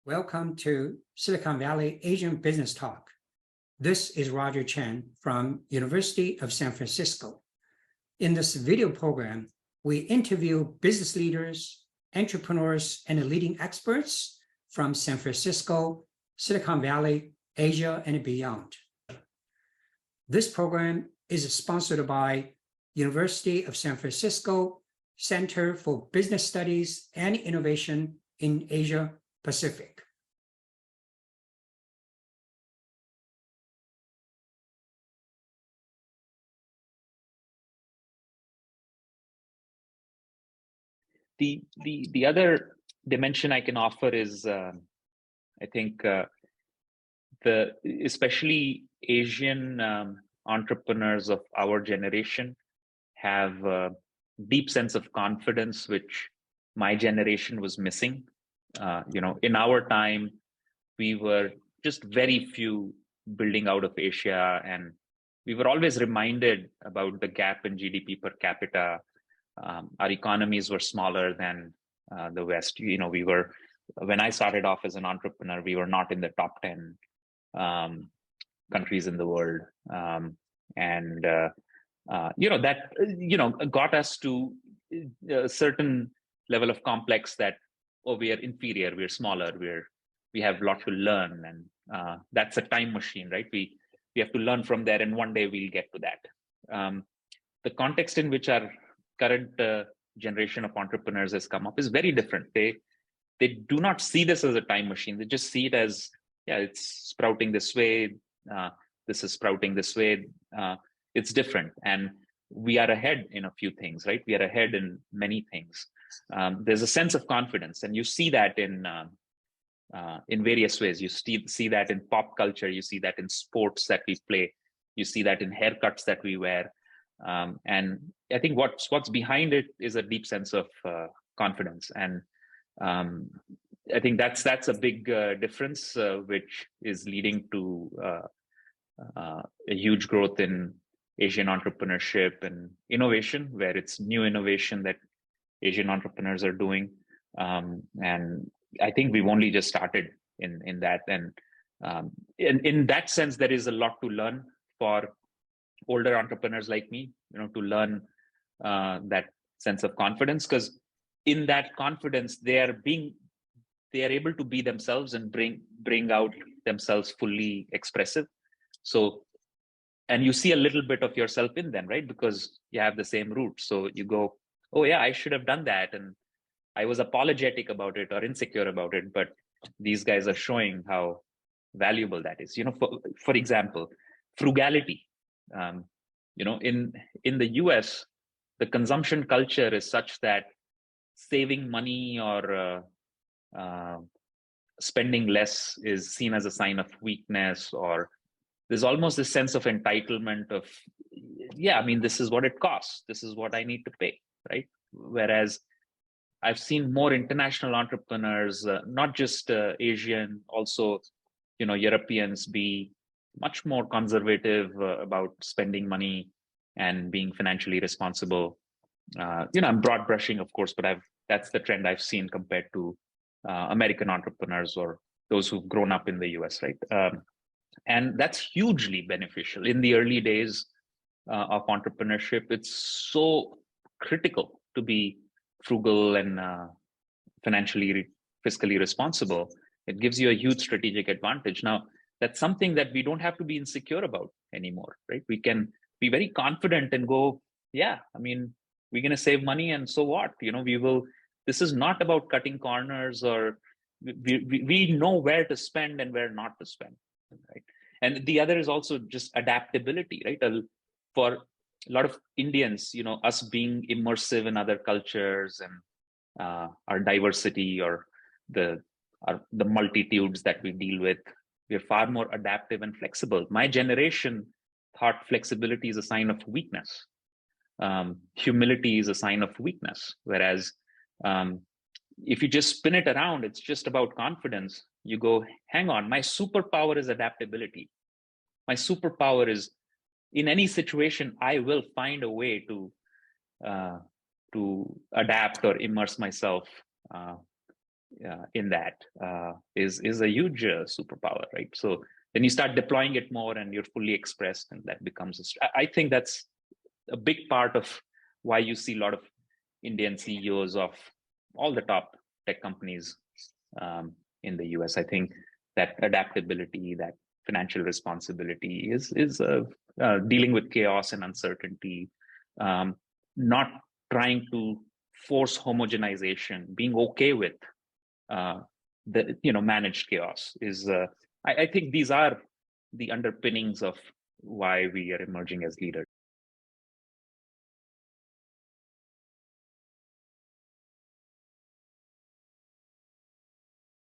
Welcome to Silicon Valley Asian Business Talk. This is Roger Chen from University of San Francisco. In this video program, we interview business leaders, entrepreneurs, and leading experts from San Francisco, Silicon Valley, Asia, and beyond. This program is sponsored by University of San Francisco Center for Business Studies and Innovation in Asia Pacific. The other dimension I can offer is I think the especially Asian entrepreneurs of our generation have a deep sense of confidence, which my generation was missing. In our time, we were just very few building out of Asia, and we were always reminded about the gap in GDP per capita. Our economies were smaller than the West. When I started off as an entrepreneur, we were not in the top 10 countries in the world. That got us to a certain level of complex that, we are inferior, we're smaller, we have a lot to learn. And that's a time machine, right? We have to learn from there, and one day we'll get to that. The context in which our current generation of entrepreneurs has come up is very different. They do not see this as a time machine. They just see it as, it's sprouting this way. This is sprouting this way. It's different. And we are ahead in a few things, right? We are ahead in many things. There's a sense of confidence, and you see that in various ways. You see that in pop culture. You see that in sports that we play. You see that in haircuts that we wear. And I think what's behind it is a deep sense of confidence, and I think that's a big difference, which is leading to a huge growth in Asian entrepreneurship and innovation, where it's new innovation that Asian entrepreneurs are doing, and I think we've only just started in that, and in that sense, there is a lot to learn for older entrepreneurs like me, to learn that sense of confidence, because in that confidence, they are able to be themselves and bring out themselves fully expressive. So, and you see a little bit of yourself in them, right? Because you have the same roots. So you go, oh yeah, I should have done that. And I was apologetic about it or insecure about it, but these guys are showing how valuable that is. For example, frugality. In the US, the consumption culture is such that saving money or spending less is seen as a sign of weakness, or there's almost a sense of entitlement of, this is what it costs. This is what I need to pay, right? Whereas I've seen more international entrepreneurs, not just Asian, also, Europeans be much more conservative about spending money and being financially responsible. I'm broad brushing, of course, but that's the trend I've seen compared to American entrepreneurs or those who've grown up in the US, right? And that's hugely beneficial. In the early days of entrepreneurship, it's so critical to be frugal and fiscally responsible. It gives you a huge strategic advantage. Now, that's something that we don't have to be insecure about anymore, right? We can be very confident and go, we're going to save money, and so what? We will. This is not about cutting corners, or we know where to spend and where not to spend, right? And the other is also just adaptability, right? For a lot of Indians, us being immersive in other cultures and our diversity, or the multitudes that we deal with, we're far more adaptive and flexible. My generation thought flexibility is a sign of weakness. Humility is a sign of weakness. Whereas if you just spin it around, it's just about confidence. You go, hang on, my superpower is adaptability. My superpower is, in any situation, I will find a way to adapt or immerse myself in that is a huge superpower, right? So then you start deploying it more, and you're fully expressed, and that becomes I think that's a big part of why you see a lot of Indian CEOs of all the top tech companies in the US. I think that adaptability, that financial responsibility is dealing with chaos and uncertainty, not trying to force homogenization, being okay with the managed chaos is. I think these are the underpinnings of why we are emerging as leaders.